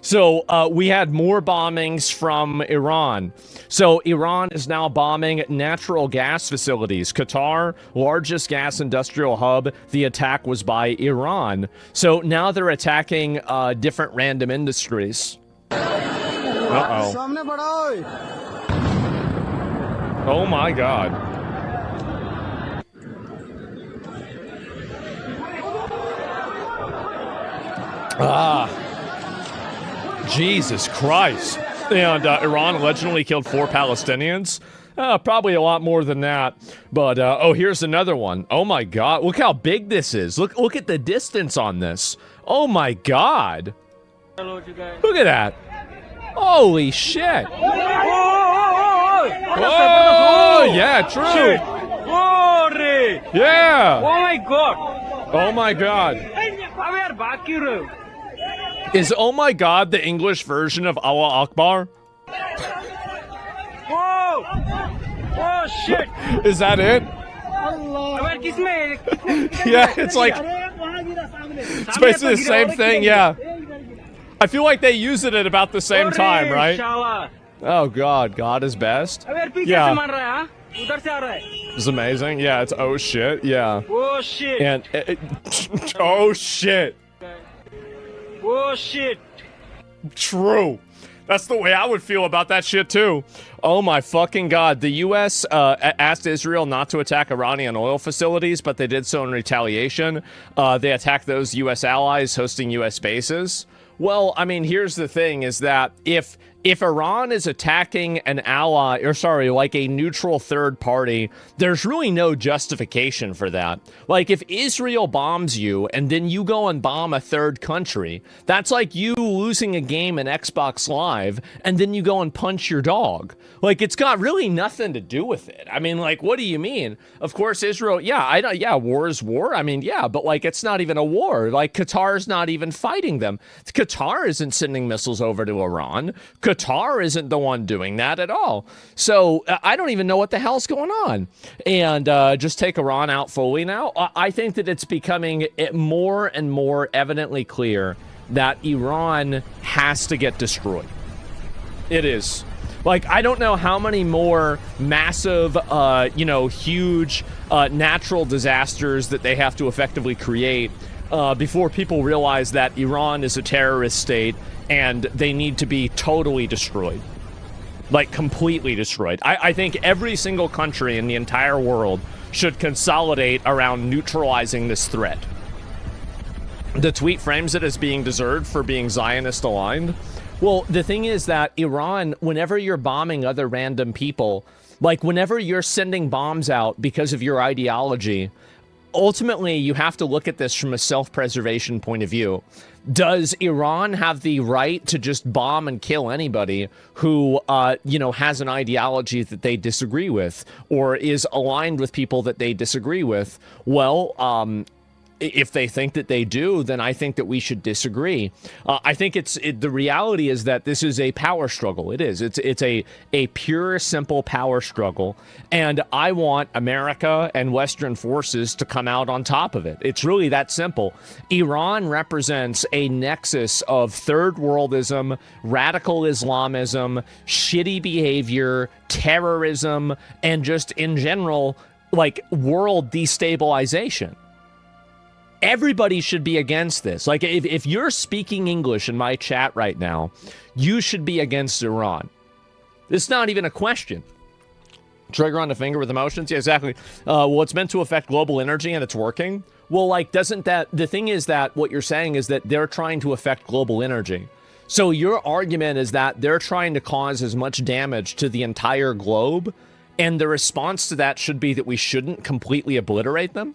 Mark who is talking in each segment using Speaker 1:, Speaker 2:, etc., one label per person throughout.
Speaker 1: So we had more bombings from Iran. So Iran is now bombing natural gas facilities. Qatar, largest gas industrial hub. The attack was by Iran. So now they're attacking different random industries. Uh-oh. Oh my God. Jesus Christ. And Iran allegedly killed 4 Palestinians. Probably a lot more than that. But, oh, here's another one. Oh my God. Look how big this is. Look at the distance on this. Oh my God. Look at that. Holy shit. Oh, yeah, true. Yeah.
Speaker 2: Oh my God.
Speaker 1: Oh my God. Is oh my God the English version of Allah Akbar?
Speaker 2: Oh! Oh shit!
Speaker 1: Is that it? Yeah, it's like it's basically the same thing. Yeah, I feel like they use it at about the same time, right? Oh God, God is best. Yeah, it's amazing. Yeah, it's oh shit. Yeah.
Speaker 2: Oh shit!
Speaker 1: And oh shit.
Speaker 2: Oh shit!
Speaker 1: True. That's the way I would feel about that shit too. Oh my fucking God. The U.S. Asked Israel not to attack Iranian oil facilities, but they did so in retaliation. They attacked those U.S. allies hosting U.S. bases. Well, I mean, here's the thing is that if Iran is attacking an ally, or sorry, like a neutral third party, there's really no justification for that. Like if Israel bombs you and then you go and bomb a third country, that's like you losing a game in Xbox Live and then you go and punch your dog. Like it's got really nothing to do with it. I mean, like, what do you mean? Of course, Israel, yeah, war is war. I mean, yeah, but like it's not even a war. Like Qatar's not even fighting them. Qatar isn't sending missiles over to Iran. Qatar isn't the one doing that at all. So I don't even know what the hell's going on. And just take Iran out fully now. I think that it's becoming more and more evidently clear that Iran has to get destroyed. It is. Like, I don't know how many more massive, huge natural disasters that they have to effectively create before people realize that Iran is a terrorist state and they need to be totally destroyed. Like, completely destroyed. I think every single country in the entire world should consolidate around neutralizing this threat. The tweet frames it as being deserved for being Zionist aligned. Well, the thing is that Iran, whenever you're bombing other random people, like whenever you're sending bombs out because of your ideology, ultimately you have to look at this from a self-preservation point of view. Does Iran have the right to just bomb and kill anybody who, has an ideology that they disagree with or is aligned with people that they disagree with? Well, if they think that they do, then I think that we should disagree. I think the reality is that this is a power struggle. It is. It's a pure, simple power struggle. And I want America and Western forces to come out on top of it. It's really that simple. Iran represents a nexus of third worldism, radical Islamism, shitty behavior, terrorism, and just in general, like world destabilization. Everybody should be against this. Like, if you're speaking English in my chat right now, you should be against Iran. It's not even a question. Trigger on the finger with emotions? Yeah, exactly. Well, it's meant to affect global energy and it's working. Well, like, doesn't that... The thing is that what you're saying is that they're trying to affect global energy. So your argument is that they're trying to cause as much damage to the entire globe, and the response to that should be that we shouldn't completely obliterate them?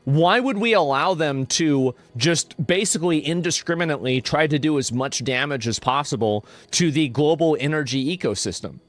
Speaker 1: Why would we allow them to just basically indiscriminately try to do as much damage as possible to the global energy ecosystem?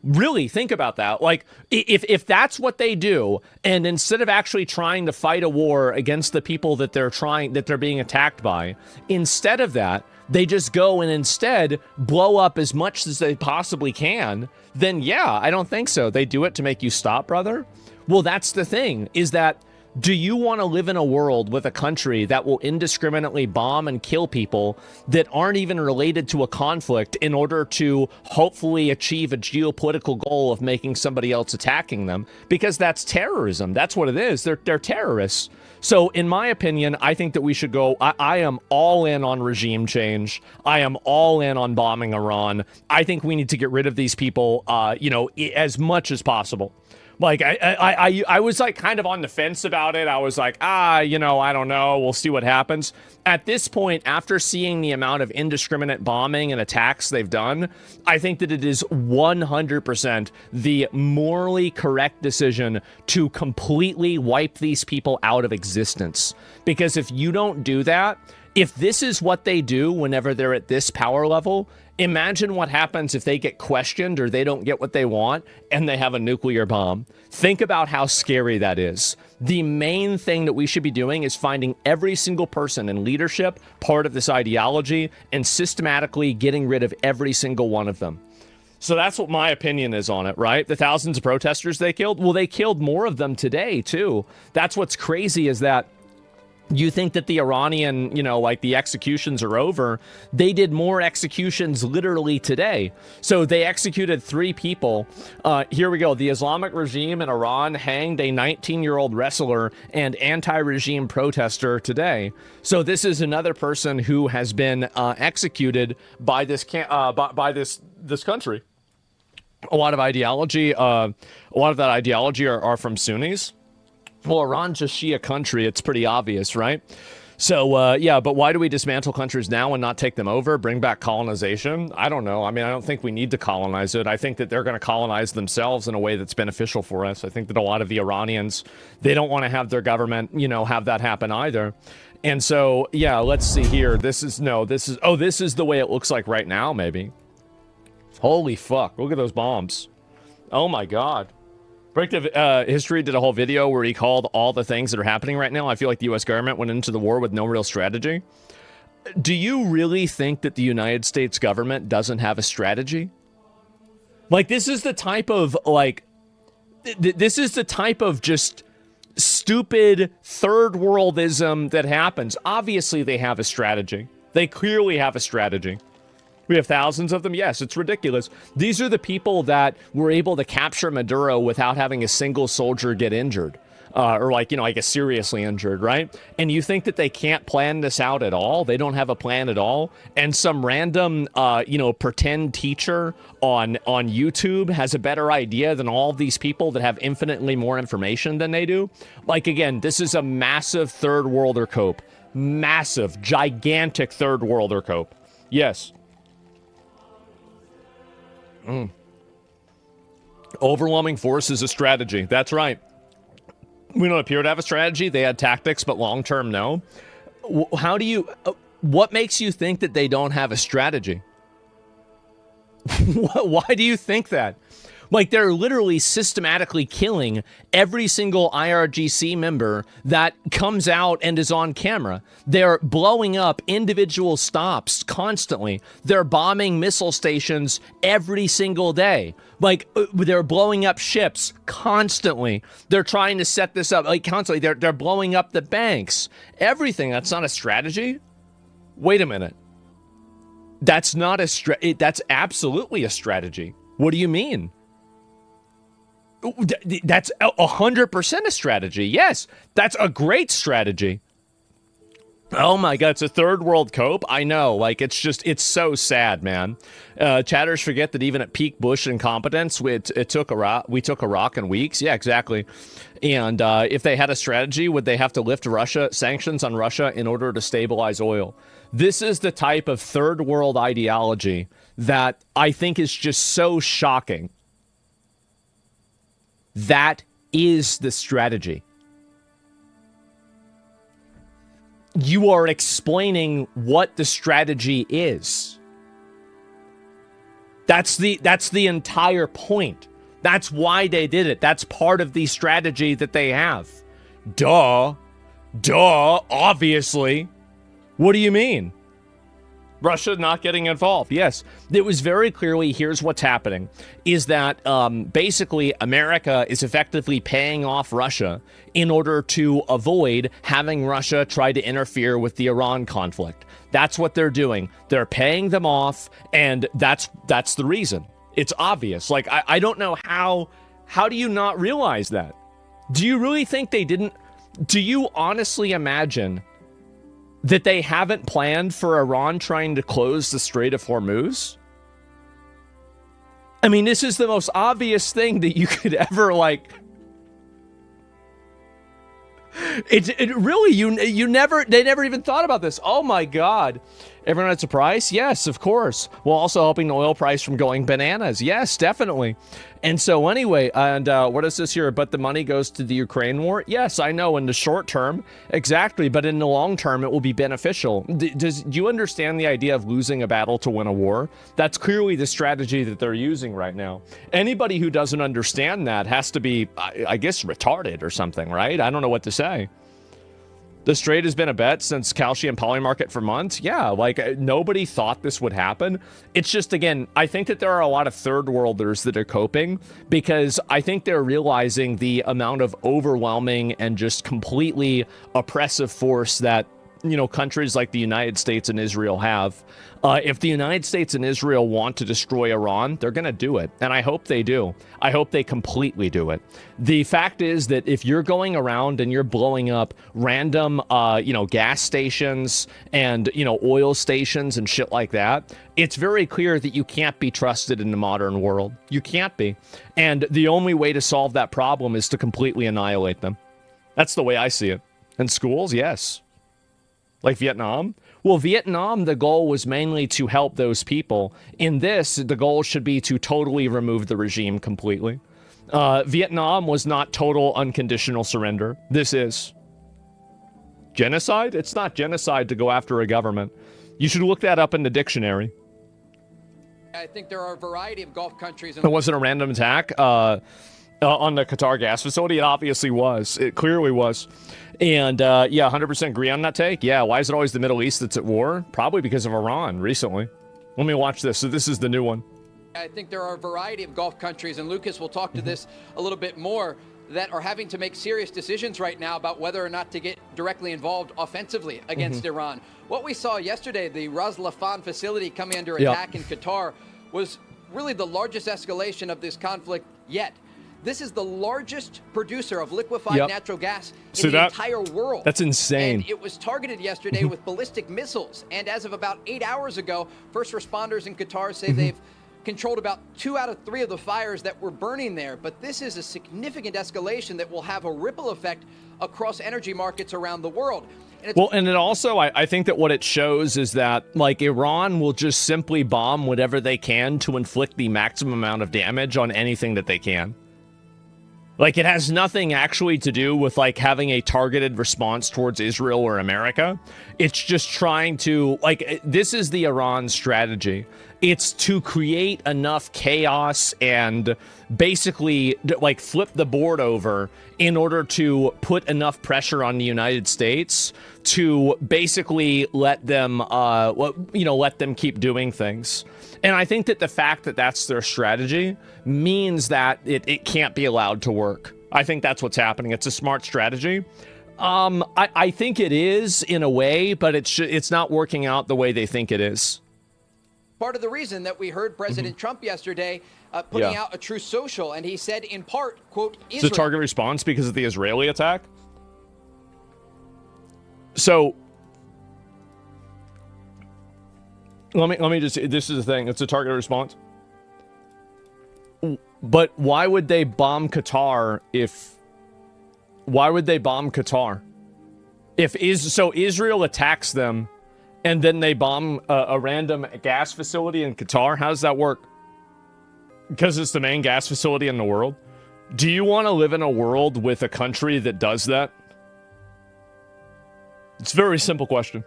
Speaker 1: Really think about that. Like, if that's what they do, and instead of actually trying to fight a war against the people that they're being attacked by, instead of that, they just go and instead blow up as much as they possibly can, then yeah, I don't think so. They do it to make you stop, brother. Well, that's the thing, is that Do you want to live in a world with a country that will indiscriminately bomb and kill people that aren't even related to a conflict in order to hopefully achieve a geopolitical goal of making somebody else attacking them? Because that's terrorism. That's what it is. They're terrorists. So in my opinion, I think that we should go, I am all in on regime change. I am all in on bombing Iran. I think we need to get rid of these people, as much as possible. Like, I was like kind of on the fence about it. I was like, I don't know. We'll see what happens. At this point, after seeing the amount of indiscriminate bombing and attacks they've done, I think that it is 100% the morally correct decision to completely wipe these people out of existence. Because if you don't do that, if this is what they do whenever they're at this power level, imagine what happens if they get questioned or they don't get what they want and they have a nuclear bomb. Think about how scary that is. The main thing that we should be doing is finding every single person in leadership part of this ideology and systematically getting rid of every single one of them. So that's what my opinion is on it, right? The thousands of protesters they killed, well, they killed more of them today, too. That's what's crazy is that you think that the Iranian, the executions are over. They did more executions literally today. So they executed 3 people. Here we go. The Islamic regime in Iran hanged a 19-year-old wrestler and anti-regime protester today. So this is another person who has been executed by this this country. A lot of that ideology are from Sunnis. Well, Iran's a Shia country. It's pretty obvious, right? So, but why do we dismantle countries now and not take them over? Bring back colonization? I don't know. I mean, I don't think we need to colonize it. I think that they're going to colonize themselves in a way that's beneficial for us. I think that a lot of the Iranians, they don't want to have their government, have that happen either. And so, let's see here. This is the way it looks like right now, maybe. Holy fuck. Look at those bombs. Oh my God. Breaktive History did a whole video where he called all the things that are happening right now. I feel like the U.S. government went into the war with no real strategy. Do you really think that the United States government doesn't have a strategy? Like, this is the type of, just stupid third worldism that happens. Obviously, they have a strategy. They clearly have a strategy. We have thousands of them. Yes, it's ridiculous. These are the people that were able to capture Maduro without having a single soldier get injured. Or seriously injured, right? And you think that they can't plan this out at all? They don't have a plan at all? And some random, pretend teacher on YouTube has a better idea than all of these people that have infinitely more information than they do? Like, again, this is a massive third worlder cope. Massive, gigantic third worlder cope. Yes. Overwhelming force is a strategy. That's right. We don't appear to have a strategy. They had tactics, but long-term, no. What makes you think that they don't have a strategy? Why do you think that? Like, they're literally systematically killing every single IRGC member that comes out and is on camera. They're blowing up individual stops constantly. They're bombing missile stations every single day. Like, they're blowing up ships constantly. They're trying to set this up, constantly. They're blowing up the banks. Everything. That's not a strategy? Wait a minute. That's not that's absolutely a strategy. What do you mean? That's 100% a strategy. Yes, that's a great strategy. Oh my God, it's a third world cope. I know, it's so sad, man. Chatters forget that even at peak Bush incompetence, we took Iraq in weeks. Yeah, exactly. And if they had a strategy, would they have to lift sanctions on Russia in order to stabilize oil? This is the type of third world ideology that I think is just so shocking. That is the strategy. You are explaining what the strategy is. That's the entire point. That's why they did it. That's part of the strategy that they have. Duh, obviously. What do you mean? Russia not getting involved. Yes, it was very clearly, here's what's happening, is that basically America is effectively paying off Russia in order to avoid having Russia try to interfere with the Iran conflict. That's what they're doing. They're paying them off, and that's the reason. It's obvious. Like, I don't know how do you not realize that? Do you really think they didn't? Do you honestly imagine that they haven't planned for Iran trying to close the Strait of Hormuz? I mean, this is the most obvious thing that you could ever, like... It really, they never even thought about this. Oh my God. Everyone had a price? Yes, of course. Well, also helping the oil price from going bananas. Yes, definitely. And so anyway, and what is this here? But the money goes to the Ukraine war? Yes, I know in the short term, exactly. But in the long term, it will be beneficial. Do you understand the idea of losing a battle to win a war? That's clearly the strategy that they're using right now. Anybody who doesn't understand that has to be, I guess, retarded or something, right? I don't know what to say. The Strait has been a bet since Kalshi and Poly Market for months. Yeah, like nobody thought this would happen. It's just, again, I think that there are a lot of third worlders that are coping because I think they're realizing the amount of overwhelming and just completely oppressive force that, you know, countries like the United States and Israel have. If the United States and Israel want to destroy Iran, they're going to do it. And I hope they do. I hope they completely do it. The fact is that if you're going around and you're blowing up random, gas stations and, oil stations and shit like that, it's very clear that you can't be trusted in the modern world. You can't be. And the only way to solve that problem is to completely annihilate them. That's the way I see it. And schools, yes. Like Vietnam? Well, Vietnam, the goal was mainly to help those people. In this, the goal should be to totally remove the regime completely. Vietnam was not total unconditional surrender. This is. Genocide? It's not genocide to go after a government. You should look that up in the dictionary.
Speaker 3: I think there are a variety of Gulf countries.
Speaker 1: It wasn't a random attack on the Qatar gas facility. It obviously was. It clearly was. And, 100% agree on that take. Yeah, why is it always the Middle East that's at war? Probably because of Iran recently. Let me watch this. So this is the new one.
Speaker 3: I think there are a variety of Gulf countries, and Lucas will talk to this a little bit more, that are having to make serious decisions right now about whether or not to get directly involved offensively against Iran. What we saw yesterday, the Ras Laffan facility coming under attack in Qatar, was really the largest escalation of this conflict yet. This is the largest producer of liquefied natural gas in the entire world.
Speaker 1: That's insane.
Speaker 3: And it was targeted yesterday with ballistic missiles. And as of about 8 hours ago, first responders in Qatar say they've controlled about 2 out of 3 of the fires that were burning there. But this is a significant escalation that will have a ripple effect across energy markets around the world.
Speaker 1: And it also, I think that what it shows is that, like, Iran will just simply bomb whatever they can to inflict the maximum amount of damage on anything that they can. Like, it has nothing actually to do with, like, having a targeted response towards Israel or America. It's just trying to, like, this is the Iran strategy. It's to create enough chaos and basically, like, flip the board over in order to put enough pressure on the United States to basically let them keep doing things. And I think that the fact that that's their strategy means that it can't be allowed to work. I think that's what's happening. It's a smart strategy. I think it is in a way, but it's not working out the way they think it is.
Speaker 3: Part of the reason that we heard President Trump yesterday putting out a truce social, and he said in part, quote, Israel.
Speaker 1: It's a target response because of the Israeli attack. So let me just, this is the thing. It's a target response. But why would they bomb Qatar why would they bomb Qatar? So Israel attacks them and then they bomb a random gas facility in Qatar? How does that work? Because it's the main gas facility in the world? Do you want to live in a world with a country that does that? It's a very simple question.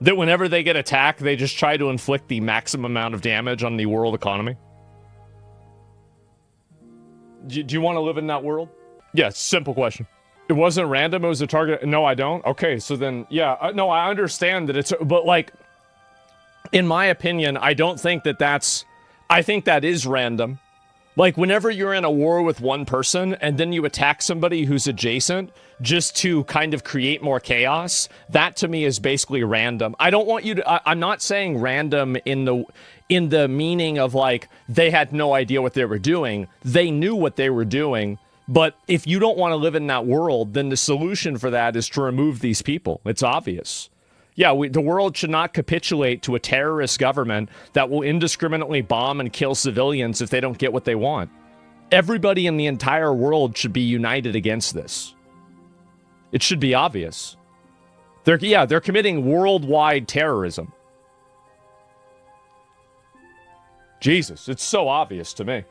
Speaker 1: That whenever they get attacked, they just try to inflict the maximum amount of damage on the world economy? Do you want to live in that world? Yes, simple question. It wasn't random. It was a target. No, I don't. Okay, so then, yeah. No, I understand that it's... But, like, in my opinion, I don't think that that's... I think that is random. Like, whenever you're in a war with one person and then you attack somebody who's adjacent just to kind of create more chaos, that to me is basically random. I don't want you to... I'm not saying random in the meaning of, like, they had no idea what they were doing. They knew what they were doing. But if you don't want to live in that world, then the solution for that is to remove these people. It's obvious. Yeah, the world should not capitulate to a terrorist government that will indiscriminately bomb and kill civilians if they don't get what they want. Everybody in the entire world should be united against this. It should be obvious. They're committing worldwide terrorism. Jesus, it's so obvious to me.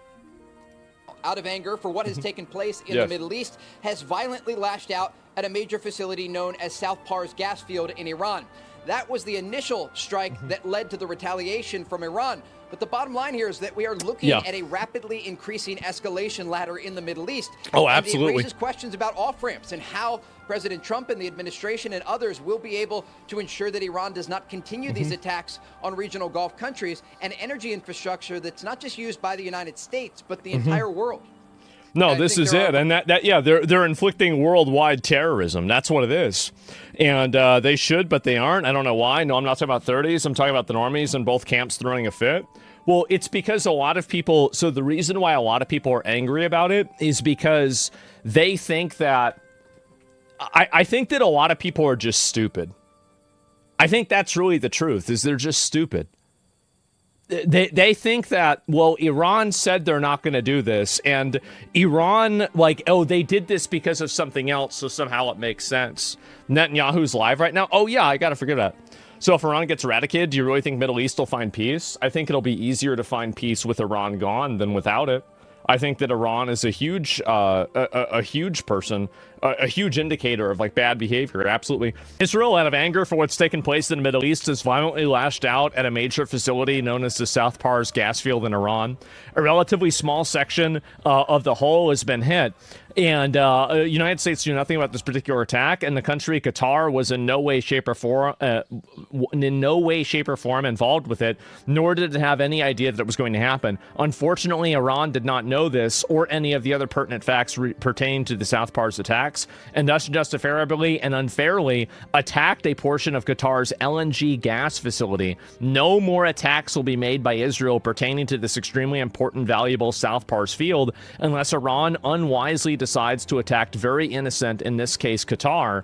Speaker 3: Out of anger for what has taken place in the Middle East, has violently lashed out at a major facility known as South Pars gas field in Iran. That was the initial strike that led to the retaliation from Iran. But the bottom line here is that we are looking at a rapidly increasing escalation ladder in the Middle East.
Speaker 1: Oh, absolutely.
Speaker 3: And it raises questions about off-ramps and how President Trump and the administration and others will be able to ensure that Iran does not continue these attacks on regional Gulf countries and energy infrastructure that's not just used by the United States, but the entire world.
Speaker 1: No, this is it. And they're inflicting worldwide terrorism. That's what it is. And they should, but they aren't. I don't know why. No, I'm not talking about 30s. I'm talking about the normies in both camps throwing a fit. Well, it's because a lot of people... So the reason why a lot of people are angry about it is because they think that... I think that a lot of people are just stupid. I think that's really the truth, is they're just stupid. They think that, well, Iran said they're not going to do this, and Iran, like, oh, they did this because of something else, so somehow it makes sense. Netanyahu's live right now? Oh, yeah, I got to forget that. So if Iran gets eradicated, do you really think Middle East will find peace? I think it'll be easier to find peace with Iran gone than without it. I think that Iran is a huge person, a huge indicator of, like, bad behavior. Absolutely. Israel, out of anger for what's taken place in the Middle East, has violently lashed out at a major facility known as the South Pars gas field in Iran. A relatively small section of the whole has been hit. And United States knew nothing about this particular attack, and the country Qatar was in no way, shape, or form involved with it, nor did it have any idea that it was going to happen. Unfortunately, Iran did not know this or any of the other pertinent facts pertaining to the South Pars attacks, and thus justifiably and unfairly attacked a portion of Qatar's LNG gas facility. No more attacks will be made by Israel pertaining to this extremely important, valuable South Pars field unless Iran unwisely decides to attack very innocent, in this case Qatar,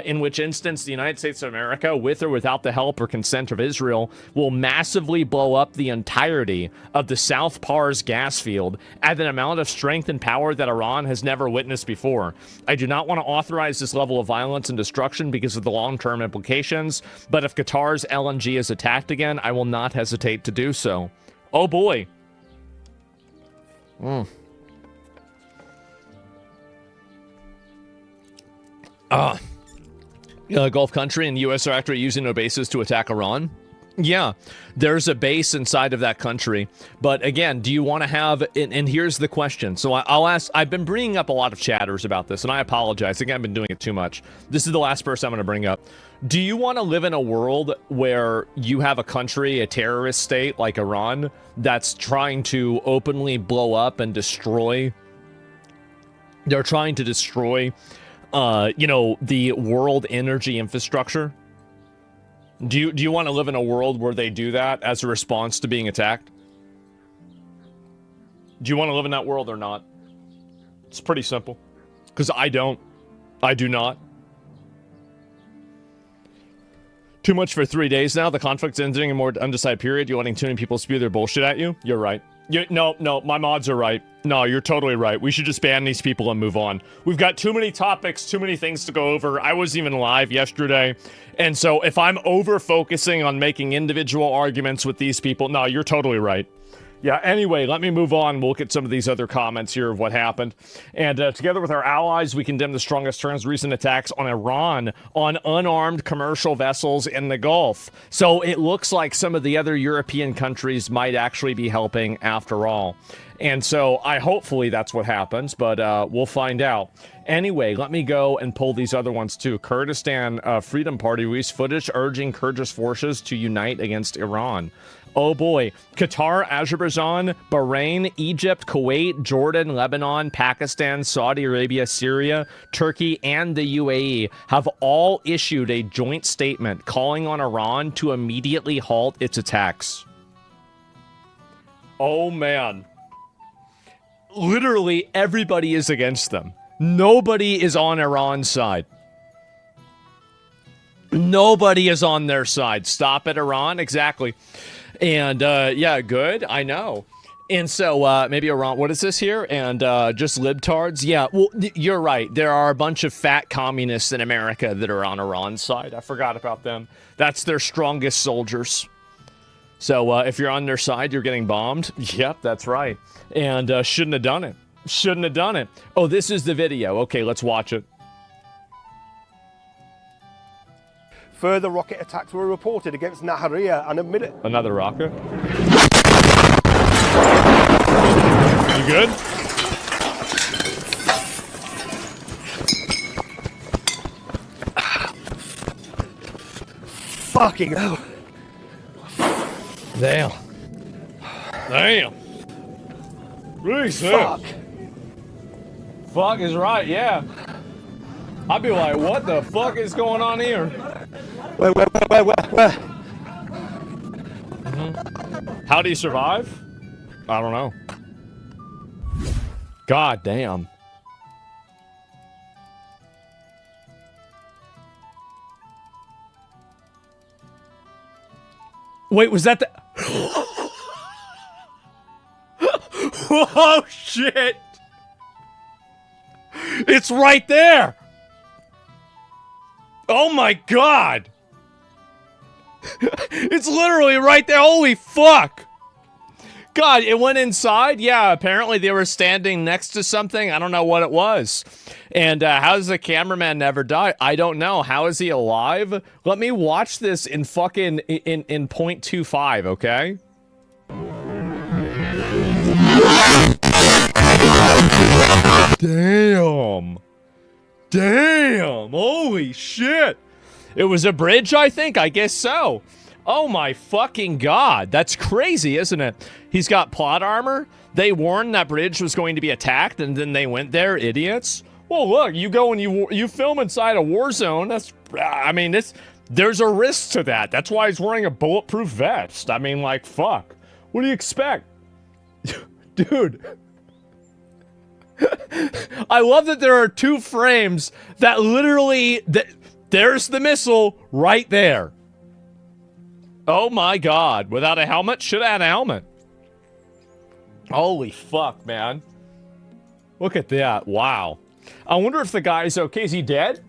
Speaker 1: in which instance the United States of America, with or without the help or consent of Israel, will massively blow up the entirety of the South Pars gas field at an amount of strength and power that Iran has never witnessed before. I do not want to authorize this level of violence and destruction because of the long-term implications, but if Qatar's LNG is attacked again, I will not hesitate to do so. Oh boy. Gulf country and the U.S. are actually using no bases to attack Iran? Yeah, there's a base inside of that country. But again, do you want to have... And here's the question. So I'll ask... I've been bringing up a lot of chatters about this, and I apologize. I think I've been doing it too much. This is the last person I'm going to bring up. Do you want to live in a world where you have a country, a terrorist state like Iran, that's trying to openly blow up and destroy... They're trying to destroy... the world energy infrastructure? Do you want to live in a world where they do that as a response to being attacked? Do you want to live in that world or not? It's pretty simple. Because I don't. I do not. Too much for 3 days now. The conflict's ending in a more undecided period. You're letting too many people spew their bullshit at you? You're right. No, my mods are right. No, you're totally right. We should just ban these people and move on. We've got too many topics, too many things to go over. I wasn't even live yesterday. And so if I'm over-focusing on making individual arguments with these people, no, you're totally right. Yeah, anyway, let me move on. We'll look at some of these other comments here of what happened. And together with our allies, we condemn the strongest terms recent attacks on Iran on unarmed commercial vessels in the Gulf. So it looks like some of the other European countries might actually be helping after all. And so hopefully that's what happens, but we'll find out. Anyway, let me go and pull these other ones too. Kurdistan Freedom Party released footage urging Kurdish forces to unite against Iran. Oh boy. Qatar, Azerbaijan, Bahrain, Egypt, Kuwait, Jordan, Lebanon, Pakistan, Saudi Arabia, Syria, Turkey, and the UAE have all issued a joint statement calling on Iran to immediately halt its attacks. Oh man. Literally everybody is against them. Nobody is on Iran's side. Nobody is on their side. Stop it, Iran. Exactly. And, yeah, good. I know. And so, maybe Iran, what is this here? And, just libtards? Yeah, well, you're right. There are a bunch of fat communists in America that are on Iran's side. I forgot about them. That's their strongest soldiers. So, if you're on their side, you're getting bombed. Yep, that's right. And, shouldn't have done it. Shouldn't have done it. Oh, this is the video. Okay, let's watch it.
Speaker 4: Further rocket attacks were reported against Nahariya and admitted.
Speaker 1: Another rocket. You good?
Speaker 4: Fucking hell.
Speaker 1: Damn. Damn. Really sick.
Speaker 4: Fuck.
Speaker 1: Fuck is right, yeah. I'd be like, what the fuck is going on here?
Speaker 4: Where?
Speaker 1: How do you survive? I don't know. God damn. Wait, was that the... Oh, shit! It's right there! Oh my god! It's literally right there. Holy fuck! God, it went inside? Yeah, apparently they were standing next to something. I don't know what it was. And how does the cameraman never die? I don't know. How is he alive? Let me watch this in fucking in 0.25, okay? Damn. Damn. Holy shit. It was a bridge, I think. I guess so. Oh my fucking god. That's crazy, isn't it? He's got plot armor. They warned that bridge was going to be attacked, and then they went there, idiots. Well, look, you go and you film inside a war zone. That's, I mean, there's a risk to that. That's why he's wearing a bulletproof vest. I mean, like, fuck. What do you expect? Dude. I love that there are two frames that literally... There's the missile right there. Oh my god. Without a helmet? Should have had a helmet. Holy fuck, man. Look at that. Wow. I wonder if the guy's okay. Is he dead?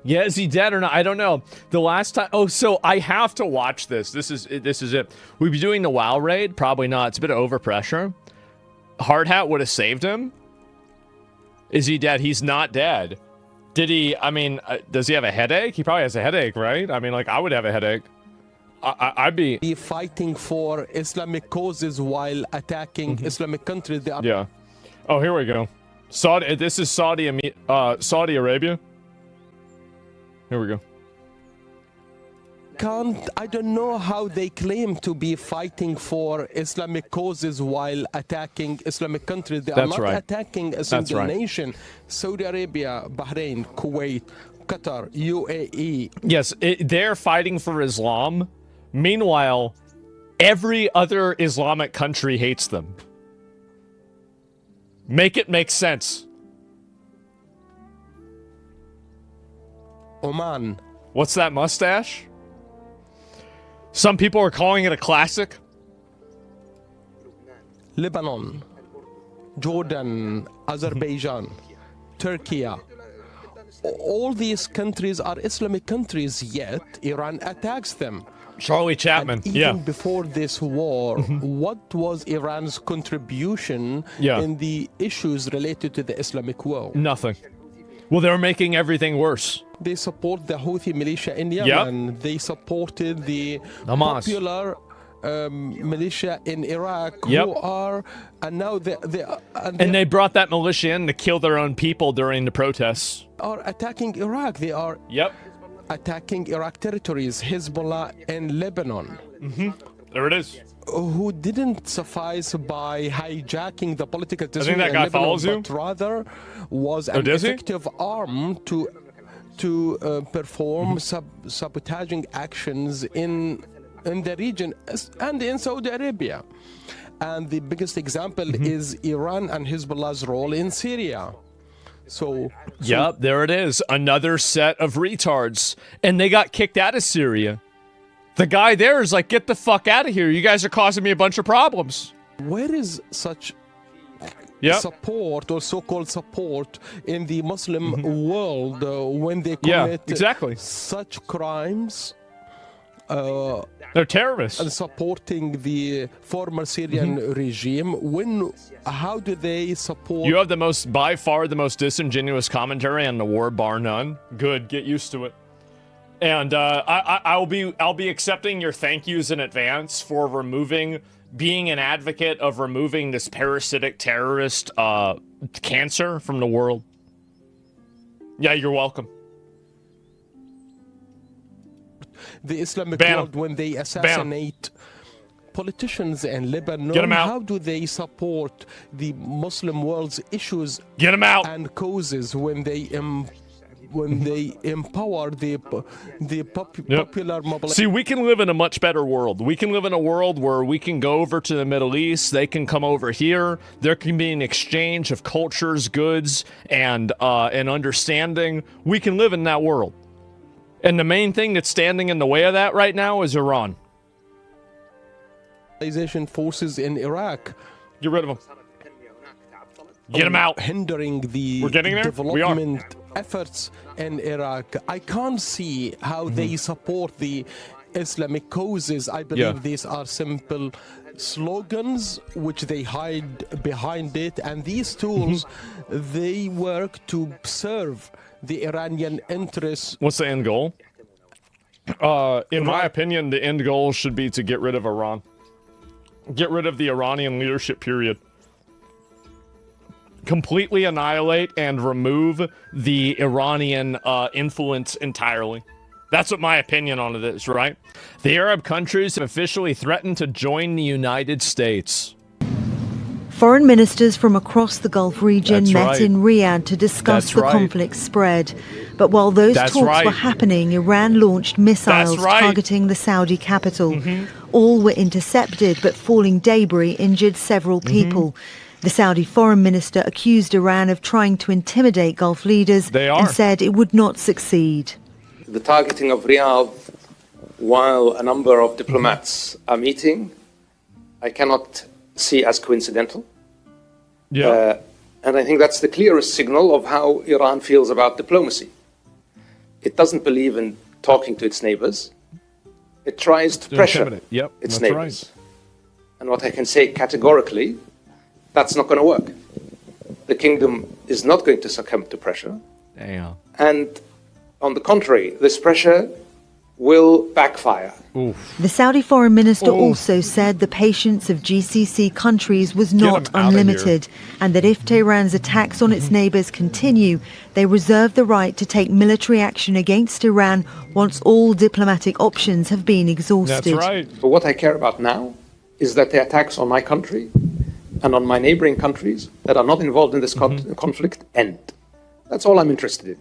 Speaker 1: Yeah, is he dead or not? I don't know. The last time... Oh, so I have to watch this. This is it. We'd be doing the WoW raid? Probably not. It's a bit of overpressure. Hard Hat would have saved him. Is he dead? He's not dead. Did he... I mean, does he have a headache? He probably has a headache, right? I mean, like, I would have a headache. I'd be
Speaker 5: fighting for Islamic causes while attacking Islamic countries.
Speaker 1: Yeah. Oh, here we go. Saudi. This is Saudi Arabia. Here we go.
Speaker 5: I don't know how they claim to be fighting for Islamic causes while attacking Islamic countries. They are not attacking a single nation. Saudi Arabia, Bahrain, Kuwait, Qatar, UAE.
Speaker 1: Yes, they're fighting for Islam. Meanwhile, every other Islamic country hates them. Make it make sense.
Speaker 5: Oman.
Speaker 1: What's that mustache? Some people are calling it a classic.
Speaker 5: Lebanon, Jordan, Azerbaijan, Turkey. All these countries are Islamic countries, yet Iran attacks them.
Speaker 1: Charlie Chapman,
Speaker 5: and even before this war, what was Iran's contribution in the issues related to the Islamic world?
Speaker 1: Nothing. Well, they're making everything worse.
Speaker 5: They support the Houthi militia in Yemen. They supported the popular militia in Iraq
Speaker 1: Yep.
Speaker 5: who are, and now
Speaker 1: they brought that militia in to kill their own people during the protests.
Speaker 5: are attacking Iraq. They are
Speaker 1: Yep.
Speaker 5: attacking Iraq territories, Hezbollah in Lebanon,
Speaker 1: There it is.
Speaker 5: who didn't suffice by hijacking the political
Speaker 1: think
Speaker 5: decision
Speaker 1: that
Speaker 5: in
Speaker 1: guy
Speaker 5: Lebanon,
Speaker 1: follows you.
Speaker 5: but rather was an
Speaker 1: does he?
Speaker 5: effective arm to perform sabotaging actions in the region and in Saudi Arabia. And the biggest example is Iran and Hezbollah's role in Syria.
Speaker 1: Yep, there it is. Another set of retards. And they got kicked out of Syria. The guy there is like, get the fuck out of here. You guys are causing me a bunch of problems.
Speaker 5: Where is such support or so-called support in the Muslim world when they commit
Speaker 1: exactly.
Speaker 5: such crimes?
Speaker 1: They're terrorists.
Speaker 5: And supporting the former Syrian regime. How do they support?
Speaker 1: You have by far the most disingenuous commentary on the war, bar none. Good, get used to it. And I'll be accepting your thank yous in advance for being an advocate of removing this parasitic terrorist cancer from the world. Yeah, you're welcome.
Speaker 5: The Islamic
Speaker 1: Ban 'em.
Speaker 5: world when they assassinate politicians in Lebanon.
Speaker 1: Get 'em out.
Speaker 5: How do they support the Muslim world's issues
Speaker 1: Get him out.
Speaker 5: and causes when they empower the popular mobilization?
Speaker 1: See, we can live in a much better world. We can live in a world where we can go over to the Middle East. They can come over here. There can be an exchange of cultures, goods, and understanding. We can live in that world. And the main thing that's standing in the way of that right now is Iran.
Speaker 5: Forces in Iraq.
Speaker 1: Get rid of them. Get them out.
Speaker 5: Hindering the
Speaker 1: We're getting there? We are.
Speaker 5: development efforts in Iraq. I can't see how they support the Islamic causes. I believe these are simple slogans which they hide behind it, and these tools they work to serve the Iranian interests.
Speaker 1: What's the end goal? In my opinion, the end goal should be to get rid of Iran. Get rid of the Iranian leadership, period. Completely annihilate and remove the Iranian influence entirely. That's what my opinion on it is, right? The Arab countries have officially threatened to join the United States.
Speaker 6: Foreign ministers from across the Gulf region met in Riyadh to discuss the conflict spread. But while those talks were happening, Iran launched missiles targeting the Saudi capital. All were intercepted, but falling debris injured several people. The Saudi foreign minister accused Iran of trying to intimidate Gulf leaders and said it would not succeed.
Speaker 7: The targeting of Riyadh while a number of diplomats are meeting, I cannot see as coincidental. And I think that's the clearest signal of how Iran feels about diplomacy. It doesn't believe in talking to its neighbors. It tries to pressure its neighbors. And what I can say categorically, that's not going to work. The kingdom is not going to succumb to pressure.
Speaker 1: Damn.
Speaker 7: And on the contrary, this pressure will backfire.
Speaker 6: The Saudi foreign minister also said the patience of GCC countries was not unlimited, and that if Tehran's attacks on its neighbors continue, they reserve the right to take military action against Iran once all diplomatic options have been exhausted.
Speaker 1: That's right.
Speaker 7: But what I care about now is that the attacks on my country and on my neighboring countries that are not involved in this conflict end. That's all I'm interested in.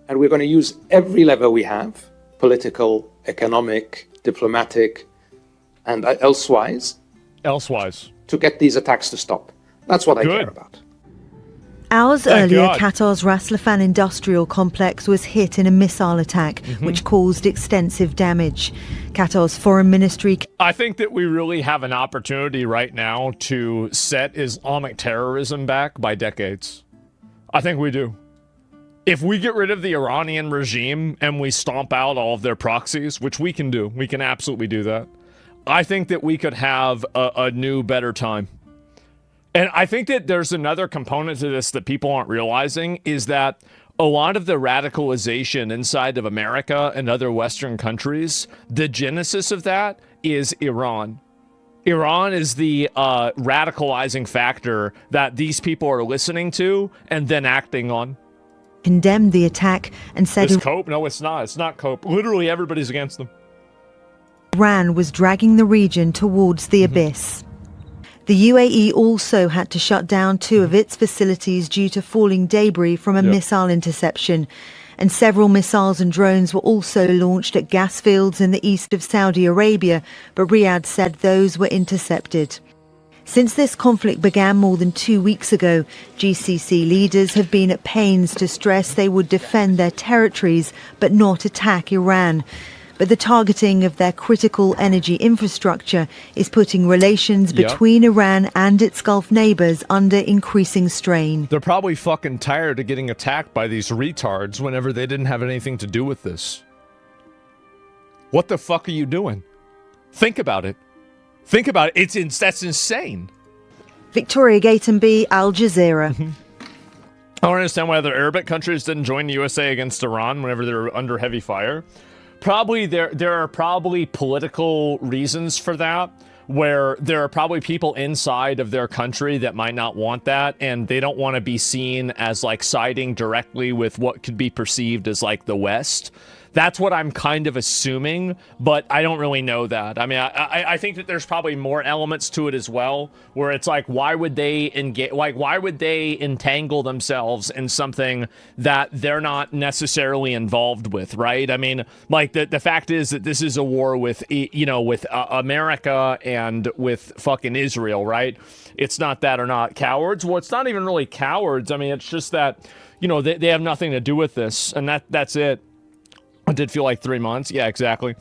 Speaker 7: And we're going to use every lever we have, political, economic, diplomatic, and elsewise, to get these attacks to stop. That's what I care about.
Speaker 6: Hours earlier, Qatar's Ras Laffan industrial complex was hit in a missile attack, which caused extensive damage. Qatar's foreign ministry...
Speaker 1: I think that we really have an opportunity right now to set Islamic terrorism back by decades. I think we do. If we get rid of the Iranian regime and we stomp out all of their proxies, which we can do, we can absolutely do that, I think that we could have a new, better time. And I think that there's another component to this that people aren't realizing, is that a lot of the radicalization inside of America and other Western countries, the genesis of that is Iran. Iran is the radicalizing factor that these people are listening to and then acting on.
Speaker 6: Condemned the attack and said...
Speaker 1: It's cope? No, it's not. It's not cope. Literally everybody's against them.
Speaker 6: Iran was dragging the region towards the abyss. The UAE also had to shut down 2 of its facilities due to falling debris from a missile interception. And several missiles and drones were also launched at gas fields in the east of Saudi Arabia, but Riyadh said those were intercepted. Since this conflict began more than 2 weeks ago, GCC leaders have been at pains to stress they would defend their territories but not attack Iran. But the targeting of their critical energy infrastructure is putting relations between Iran and its Gulf neighbors under increasing strain.
Speaker 1: They're probably fucking tired of getting attacked by these retards whenever they didn't have anything to do with this. What the fuck are you doing? Think about it. Think about it. That's insane.
Speaker 6: Victoria Gatenby, Al Jazeera.
Speaker 1: I don't understand why other Arabic countries didn't join the USA against Iran whenever they're under heavy fire. Probably there are probably political reasons for that, where there are probably people inside of their country that might not want that, and they don't want to be seen as like siding directly with what could be perceived as like the West. That's what I'm kind of assuming, but I don't really know that. I mean, I think that there's probably more elements to it as well, where it's like, why would they engage? Like, why would they entangle themselves in something that they're not necessarily involved with, right? I mean, like the fact is that this is a war with, you know, with America and with fucking Israel, right? It's not that or not cowards. Well, it's not even really cowards. I mean, it's just that, you know, they have nothing to do with this, and that's it. It did feel like 3 months. Yeah, exactly.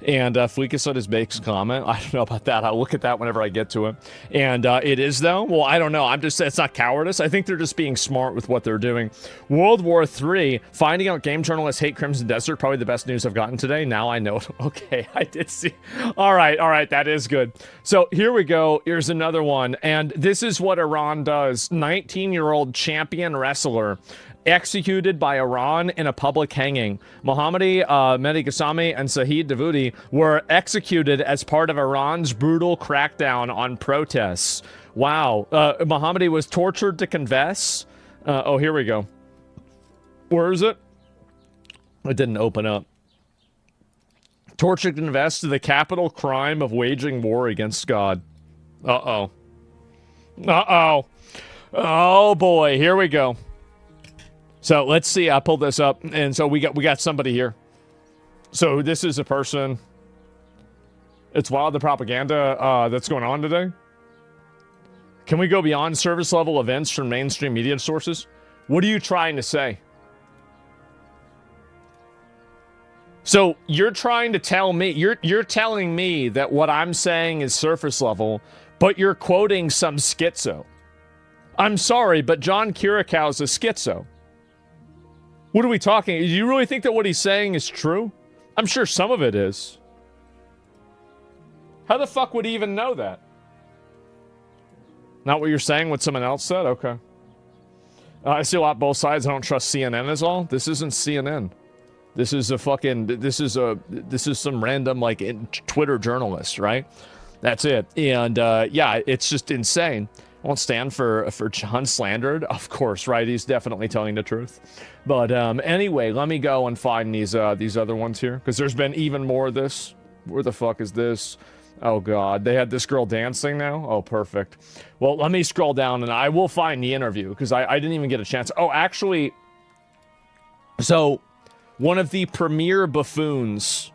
Speaker 1: And Fleekus on his Bakes comment. I don't know about that. I'll look at that whenever I get to it. And it is, though. Well, I don't know. It's not cowardice. I think they're just being smart with what they're doing. World War III, finding out game journalists hate Crimson Desert. Probably the best news I've gotten today. Now I know. Okay, I did see. All right. That is good. So here we go. Here's another one. And this is what Iran does. 19-year-old champion wrestler executed by Iran in a public hanging. Mohammadi Mehdi Ghassami and Sahid Dawoodi were executed as part of Iran's brutal crackdown on protests. Wow. Mohammadi was tortured to confess. Oh, here we go. Where is it? It didn't open up. Tortured to confess to the capital crime of waging war against God. Uh-oh. Oh, boy. Here we go. So let's see. I pulled this up, and so we got somebody here. So this is a person. It's wild, the propaganda that's going on today. Can we go beyond service level events from mainstream media sources? What are you trying to say? So you're trying to tell me, you're telling me that what I'm saying is surface level, but you're quoting some schizo. I'm sorry, but John Kirakow's a schizo. What are we talking? Do you really think that what he's saying is true? I'm sure some of it is. How the fuck would he even know that? Not what you're saying, what someone else said? Okay. I see a lot both sides. I don't trust CNN is all. This isn't CNN. This is this is some random like Twitter journalist, right? That's it. And yeah, it's just insane. I won't stand for John slandered, of course, right? He's definitely telling the truth. But anyway, let me go and find these other ones here, because there's been even more of this. Where the fuck is this? Oh God, they had this girl dancing now. Oh, perfect. Well, let me scroll down and I will find the interview, because I didn't even get a chance. Oh, actually, so one of the premier buffoons.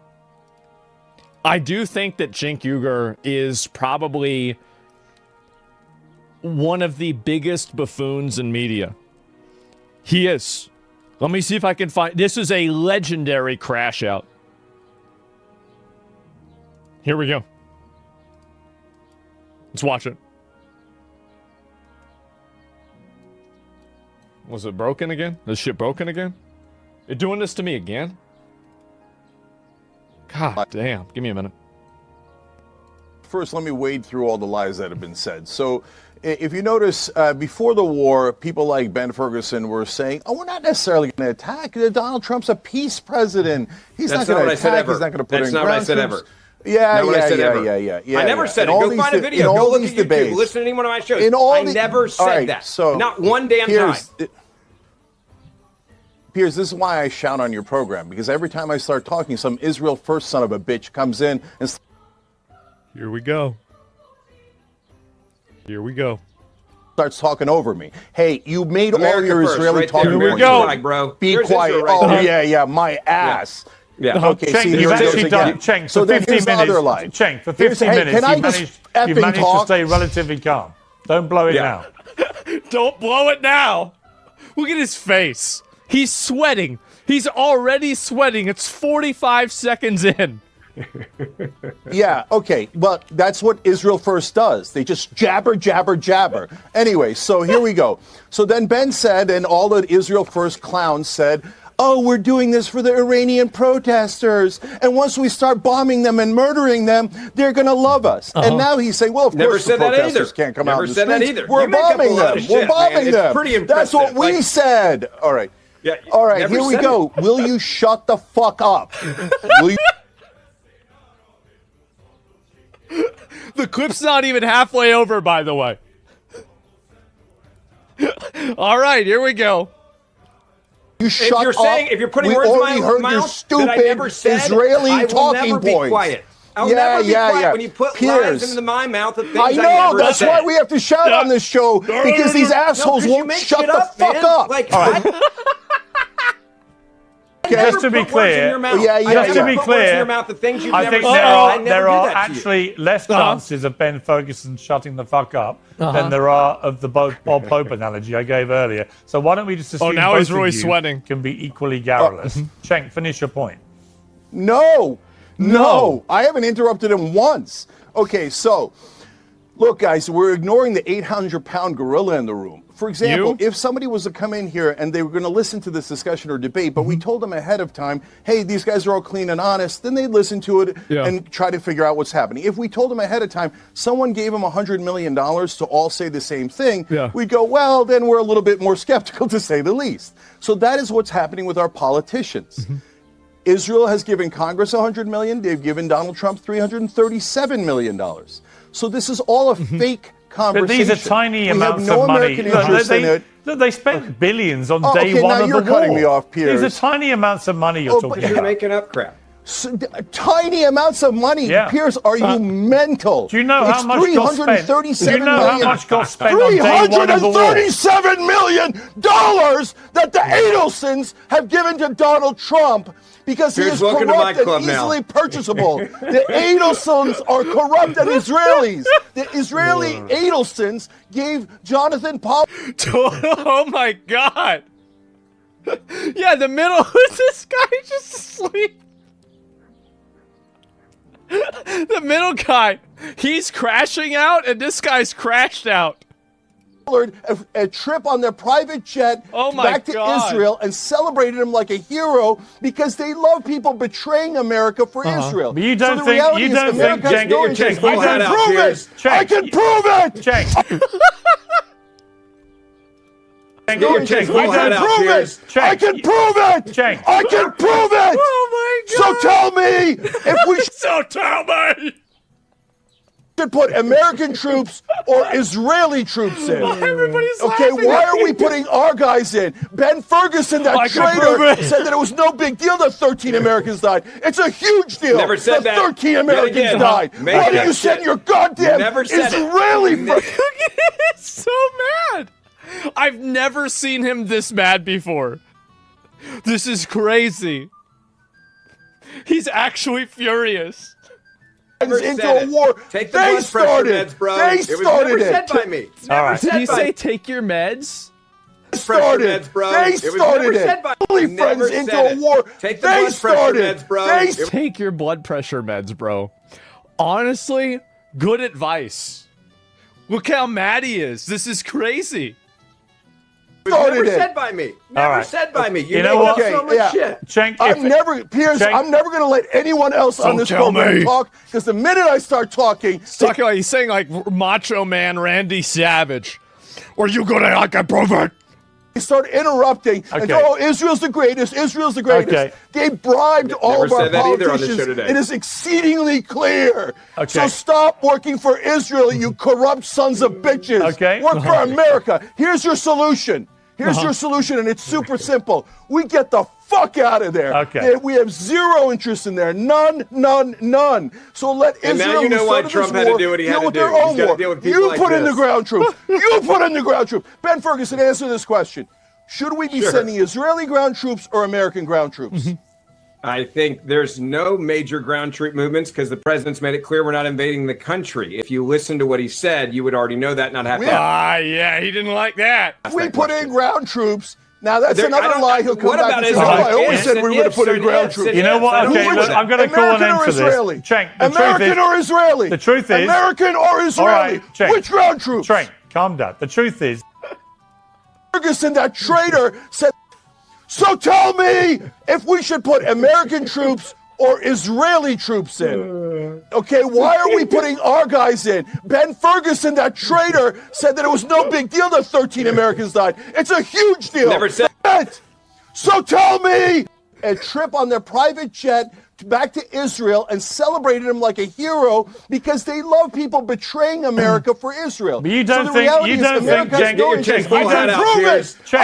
Speaker 1: I do think that Cenk Uygur is probably one of the biggest buffoons in media. He is. Let me see if I can find... This is a legendary crash out. Here we go. Let's watch it. Was it broken again? Is shit broken again? You're doing this to me again? God damn. Give me a minute.
Speaker 8: First, let me wade through all the lies that have been said. So, if you notice, before the war, people like Ben Ferguson were saying, "Oh, we're not necessarily going to attack. Donald Trump's a peace president. He's not going to attack. He's not going to put in ground troops." That's not what I said ever. Yeah.
Speaker 9: I never said it. Go find a video. Go look at YouTube. Listen to any one of my shows. I never said that. So not one damn time.
Speaker 8: Piers, this is why I shout on your program, because every time I start talking, some Israel first son of a bitch comes in and...
Speaker 1: Here we go.
Speaker 8: Starts talking over me. Hey, you made all your Israeli talking
Speaker 1: points. Here we go.
Speaker 9: Bro.
Speaker 8: Be quiet. My ass.
Speaker 9: Yeah.
Speaker 8: Okay,
Speaker 10: Cenk,
Speaker 8: see,
Speaker 10: you've actually done, Cenk,
Speaker 8: so
Speaker 10: for 15 minutes. Cenk, for 15 minutes, you managed to stay relatively calm. Don't blow it now.
Speaker 1: Don't blow it now. Look at his face. He's sweating. He's already sweating. It's 45 seconds in.
Speaker 8: Yeah, okay. Well, that's what Israel First does. They just jabber. Anyway, so here we go. So then Ben said, and all the Israel First clowns said, "Oh, we're doing this for the Iranian protesters. And once we start bombing them and murdering them, they're going to love us." And now he's saying, well, of course the protesters can't come out in the streets. We're bombing them. We're bombing them. That's what we said. All right.
Speaker 9: Yeah,
Speaker 8: all right, here we go. Will you shut the fuck up? Will you...
Speaker 1: The clip's not even halfway over, by the way. All right, here we go.
Speaker 8: You shut
Speaker 9: you're
Speaker 8: up.
Speaker 9: Saying, if you're putting words in my mouth that I never said,
Speaker 8: Israeli
Speaker 9: I will
Speaker 8: talking
Speaker 9: never
Speaker 8: points.
Speaker 9: Be quiet. I'll never be quiet when you put lies into my mouth of things I never
Speaker 8: that's
Speaker 9: said.
Speaker 8: why we have to shout on this show, because these assholes won't shut the fuck up.
Speaker 9: Like,
Speaker 8: all right.
Speaker 10: Just to be clear,
Speaker 8: just
Speaker 10: to be clear, I think there are actually less chances of Ben Ferguson shutting the fuck up than there are of the Bob Pope analogy I gave earlier. So why don't we just assume
Speaker 1: now
Speaker 10: both
Speaker 1: he's really
Speaker 10: of you
Speaker 1: sweating.
Speaker 10: Can be equally garrulous? Cenk, finish your point.
Speaker 8: No, I haven't interrupted him once. Okay, so look, guys, we're ignoring the 800-pound gorilla in the room. For example, if somebody was to come in here and they were going to listen to this discussion or debate, but we told them ahead of time, hey, these guys are all clean and honest, then they'd listen to it and try to figure out what's happening. If we told them ahead of time, someone gave them $100 million to all say the same thing, we'd go, well, then we're a little bit more skeptical, to say the least. So that is what's happening with our politicians. Israel has given Congress $100 million. They've given Donald Trump $337 million. So this is all a fake conversation.
Speaker 10: But these are tiny amounts of money. They spent billions on day one of the war.
Speaker 8: Now you're cutting me off, Piers.
Speaker 10: These are tiny amounts of money you're talking about.
Speaker 9: You're making up crap.
Speaker 8: Tiny amounts of money, Piers. Are you mental?
Speaker 10: Do you know how much got spent? Do you know how much got spent on day one of the war?
Speaker 8: $337 million that the Adelsons have given to Donald Trump. Because he is corrupt and easily purchasable. The Adelsons are corrupt and Israelis. The Israeli Adelsons gave Jonathan Paul...
Speaker 1: Oh, my God. Yeah, the middle is this guy just asleep. The middle guy, he's crashing out, and this guy's crashed out.
Speaker 8: A trip on their private jet back to Israel and celebrated him like a hero because they love people betraying America for Israel.
Speaker 10: But you don't
Speaker 8: so
Speaker 10: think
Speaker 8: Cenk, I can prove it.
Speaker 10: Cenk.
Speaker 8: I can prove it.
Speaker 10: Cenk.
Speaker 8: I can prove it.
Speaker 1: Oh my God.
Speaker 8: So tell me if we
Speaker 1: So tell me.
Speaker 8: should put American troops or Israeli troops in.
Speaker 1: Everybody's
Speaker 8: okay,
Speaker 1: laughing
Speaker 8: why
Speaker 1: at
Speaker 8: are we putting our guys in? Ben Ferguson, that traitor, said that it was no big deal that 13 Americans died. It's a huge deal.
Speaker 9: Never said
Speaker 8: that. 13
Speaker 9: That.
Speaker 8: Americans died. Why do you send your goddamn Israeli?
Speaker 1: He's so mad. I've never seen him this mad before. This is crazy. He's actually furious.
Speaker 8: Into a war.
Speaker 9: Take the blood pressure meds, bro.
Speaker 8: They started it.
Speaker 9: It was never said by me.
Speaker 10: All right.
Speaker 1: Did he say take your meds?
Speaker 8: Started.
Speaker 9: Meds, bro.
Speaker 8: They started it. Only friends into a war.
Speaker 9: Take the blood pressure meds, bro.
Speaker 1: Take your blood pressure meds, bro. Honestly, good advice. Look how mad he is. This is crazy.
Speaker 8: started
Speaker 9: never said by me. Never said by me.
Speaker 10: You know what?
Speaker 9: So much shit.
Speaker 10: Cenk,
Speaker 8: I'm never going to let anyone else on this program talk, because the minute I start talking...
Speaker 1: He's saying like Macho Man Randy Savage. Or you going to like a pervert?
Speaker 8: They start interrupting and go, Israel's the greatest, Israel's the greatest.
Speaker 10: Okay.
Speaker 8: They bribed all of our politicians.
Speaker 9: It
Speaker 8: is exceedingly clear. So stop working for Israel, you corrupt sons of bitches. Work for America. Here's your solution. Here's your solution, and it's super simple. We get the fuck out of there. We have zero interest in there. None. So let Israel,
Speaker 9: and now you know why Trump had to do what he had to do. He's got to deal with people like
Speaker 8: put
Speaker 9: this.
Speaker 8: in the ground troops. You put in the ground troops. Ben Ferguson, answer this question. Should we be sending Israeli ground troops or American ground troops?
Speaker 9: I think there's no major ground troop movements because the president's made it clear we're not invading the country. If you listen to what he said, you would already know that, not have to.
Speaker 1: Yeah, he didn't like that.
Speaker 8: We put in ground troops. Now that's another lie. He'll come back and say, I always said we were going to put in ground troops.
Speaker 10: You know what? Okay, look, I'm going to call an end to this. Cenk,
Speaker 8: American or Israeli?
Speaker 10: The truth is...
Speaker 8: American or Israeli? Which ground troops?
Speaker 10: Cenk, calm down. The truth is...
Speaker 8: Ferguson, that traitor, said, so tell me if we should put American troops or Israeli troops in. Okay, why are we putting our guys in? Ben Ferguson, that traitor, said that it was no big deal that 13 Americans died. It's a huge deal.
Speaker 9: Never said
Speaker 8: that. So tell me, a trip on their private jet back to Israel and celebrated him like a hero because they love people betraying America for Israel.
Speaker 10: But you don't
Speaker 8: so
Speaker 10: think,
Speaker 8: I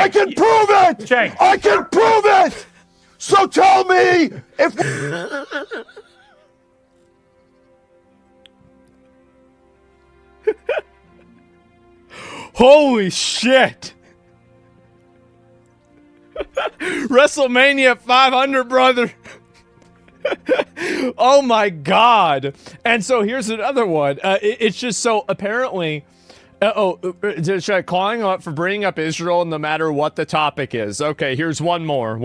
Speaker 8: can prove it!
Speaker 10: Cenk.
Speaker 8: I can prove it! So tell me if...
Speaker 1: Holy shit! WrestleMania 500, brother. Oh my God. And so here's another one. It's just so apparently, calling up for bringing up Israel no matter what the topic is. Okay, here's one more.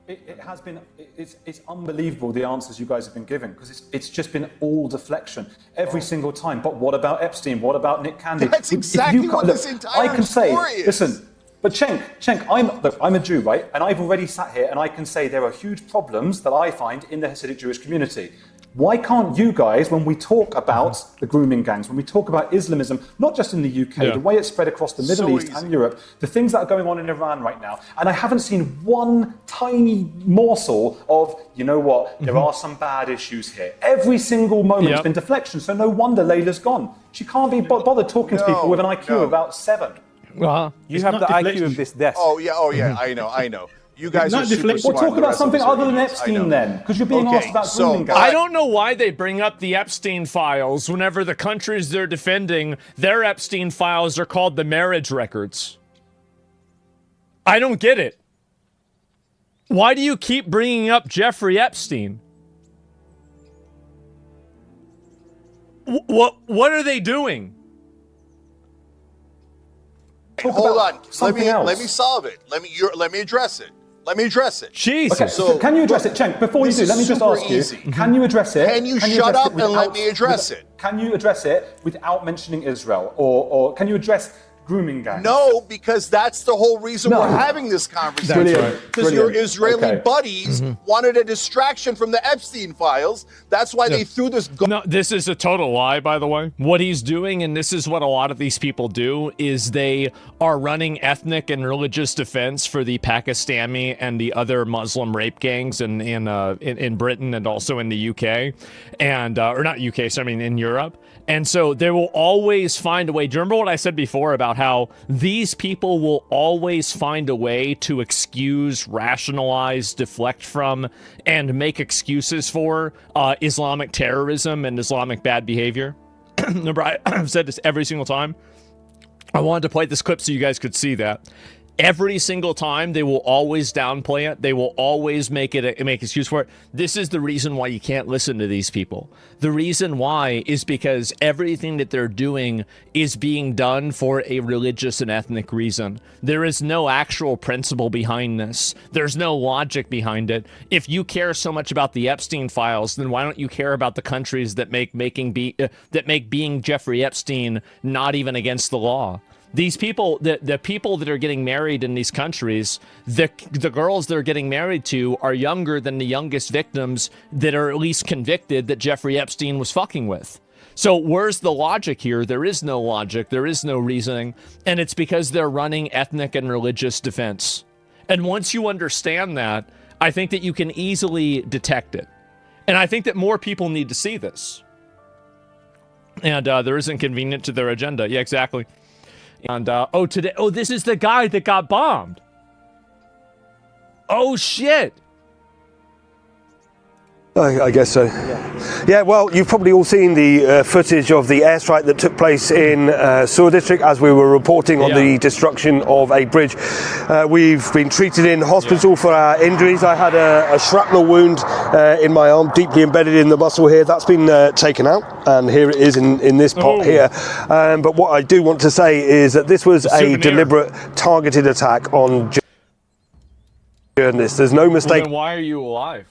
Speaker 11: It has been, it's unbelievable the answers you guys have been giving, because it's just been all deflection every single time. But what about Epstein? What about Nick Candy?
Speaker 8: That's exactly what this entire story is.
Speaker 11: Listen, but Cenk, I'm a Jew, right? And I've already sat here and I can say there are huge problems that I find in the Hasidic Jewish community. Why can't you guys, when we talk about the grooming gangs, when we talk about Islamism, not just in the UK, the way it's spread across the Middle East and Europe, the things that are going on in Iran right now, and I haven't seen one tiny morsel of, you know what, there are some bad issues here. Every single moment's been deflection, so no wonder Layla's gone. She can't be bothered talking to people with an IQ of about 7.
Speaker 12: You have the IQ of this desk.
Speaker 8: Oh yeah, I know. You guys are super smart.
Speaker 11: We'll talk about something other than Epstein then, because you're being asked about grooming gangs.
Speaker 1: I don't know why they bring up the Epstein files whenever the countries they're defending, their Epstein files are called the marriage records. I don't get it. Why do you keep bringing up Jeffrey Epstein? What are they doing?
Speaker 8: Hold on. Let me solve it. Let me address it.
Speaker 1: Jesus.
Speaker 11: Okay, so can you address it, Cenk? Before you do, let me just ask you. Can you address it?
Speaker 8: Can you shut up and let me address it?
Speaker 11: Can you address it without mentioning Israel, or can you address grooming gangs?
Speaker 8: No, because that's the whole reason we're having this conversation. Because your Israeli buddies wanted a distraction from the Epstein files. That's why they threw this...
Speaker 1: No, this is a total lie, by the way. What he's doing, and this is what a lot of these people do, is they are running ethnic and religious defense for the Pakistani and the other Muslim rape gangs in Britain and also in the UK. And, or not UK, so I mean in Europe. And so they will always find a way. Do you remember what I said before about how these people will always find a way to excuse, rationalize, deflect from, and make excuses for Islamic terrorism and Islamic bad behavior? Remember, I've said this every single time. I wanted to play this clip so you guys could see that. Every single time, they will always downplay it. They will always make excuse for it. This is the reason why you can't listen to these people. The reason why is because everything that they're doing is being done for a religious and ethnic reason. There is no actual principle behind this. There's no logic behind it. If you care so much about the Epstein files, then why don't you care about the countries that make being Jeffrey Epstein not even against the law? These people, the people that are getting married in these countries, the girls they're getting married to are younger than the youngest victims that are at least convicted that Jeffrey Epstein was fucking with. So where's the logic here? There is no logic. There is no reasoning. And it's because they're running ethnic and religious defense. And once you understand that, I think that you can easily detect it. And I think that more people need to see this. And there is inconvenient to their agenda. Yeah, exactly. And, this is the guy that got bombed. Oh, shit.
Speaker 4: I guess so. Yeah, well, you've probably all seen the footage of the airstrike that took place in Sur district as we were reporting on the destruction of a bridge. We've been treated in hospital for our injuries. I had a shrapnel wound in my arm, deeply embedded in the muscle here. That's been taken out, and here it is in this pot here. But what I do want to say is that this was a deliberate, targeted attack on journalists. There's no mistake.
Speaker 1: Well, then why are you alive?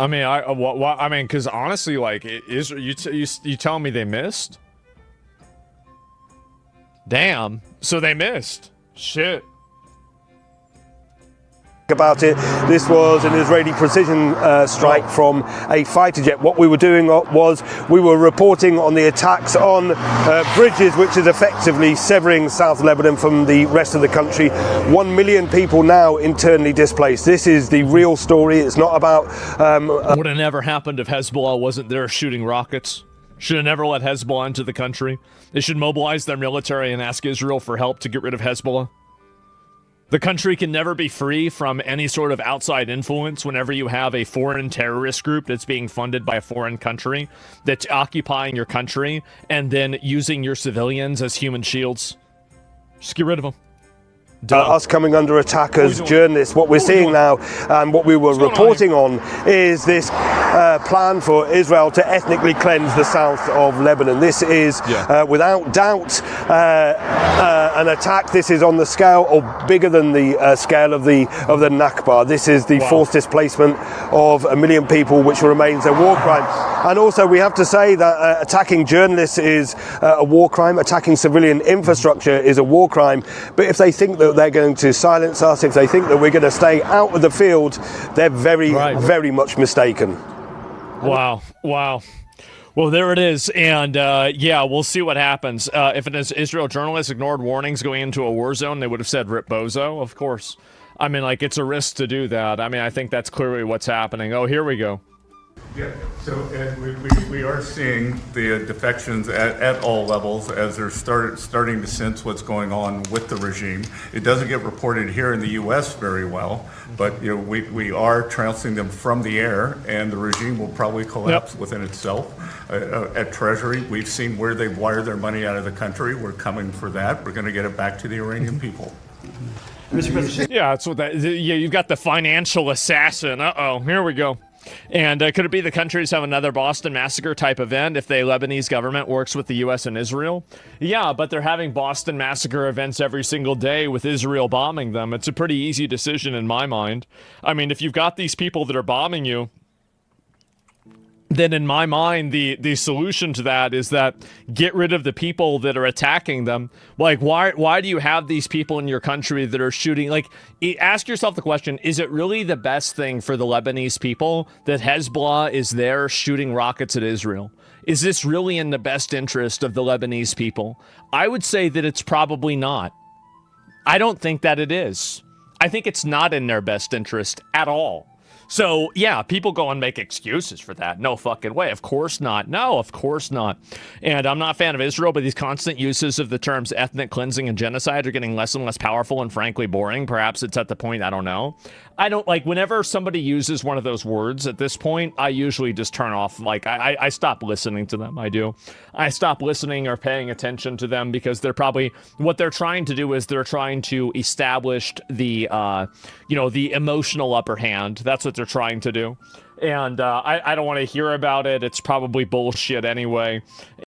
Speaker 1: I mean, because honestly, like, you tell me they missed? Damn. So they missed. Shit.
Speaker 4: About it, this was an Israeli precision strike from a fighter jet. What we were doing was we were reporting on the attacks on bridges, which is effectively severing South Lebanon from the rest of the country. 1 million people now internally displaced. This is the real story. It's not about
Speaker 1: would have never happened if Hezbollah wasn't there shooting rockets. Should have never let Hezbollah into the country. They should mobilize their military and ask Israel for help to get rid of Hezbollah. The country can never be free from any sort of outside influence whenever you have a foreign terrorist group that's being funded by a foreign country, that's occupying your country, and then using your civilians as human shields. Just get rid of them.
Speaker 4: Us coming under attack as journalists. What we're seeing now and what we were reporting on is this plan for Israel to ethnically cleanse the south of Lebanon. This is without doubt an attack. This is on the scale or bigger than the scale of the Nakba. This is the forced displacement of 1 million people, which remains a war crime. And also we have to say that attacking journalists is a war crime. Attacking civilian infrastructure is a war crime. But if they think that they're going to silence us, if they think that we're going to stay out of the field, they're very much mistaken.
Speaker 1: Wow. Well, there it is, and we'll see what happens. If an Israel journalist ignored warnings going into a war zone, they would have said "Rip Bozo," of course. I mean, like, it's a risk to do that. I mean, I think that's clearly what's happening. Oh, here we go.
Speaker 13: Yeah, so we are seeing the defections at all levels as they're starting to sense what's going on with the regime. It doesn't get reported here in the U.S. very well, but we are trouncing them from the air, and the regime will probably collapse within itself. At Treasury, we've seen where they've wired their money out of the country. We're coming for that. We're going to get it back to the Iranian people.
Speaker 1: Yeah, that's what that. Yeah, you've got the financial assassin. Here we go. And could it be the countries have another Boston Massacre type event if the Lebanese government works with the U.S. and Israel? Yeah, but they're having Boston Massacre events every single day with Israel bombing them. It's a pretty easy decision in my mind. I mean, if you've got these people that are bombing you, then in my mind, the solution to that is that get rid of the people that are attacking them. Like, why do you have these people in your country that are shooting? Like, ask yourself the question, is it really the best thing for the Lebanese people that Hezbollah is there shooting rockets at Israel? Is this really in the best interest of the Lebanese people? I would say that it's probably not. I don't think that it is. I think it's not in their best interest at all. So, yeah, people go and make excuses for that. No fucking way. Of course not. No, of course not. And I'm not a fan of Israel, but these constant uses of the terms ethnic cleansing and genocide are getting less and less powerful and frankly boring. Perhaps it's at the point, I don't know. I don't, like, whenever somebody uses one of those words at this point, I usually just turn off, like, I stop listening to them. I do. I stop listening or paying attention to them because they're probably, what they're trying to do is they're trying to establish the, the emotional upper hand. That's what they're trying to do. And I don't want to hear about it. It's probably bullshit anyway.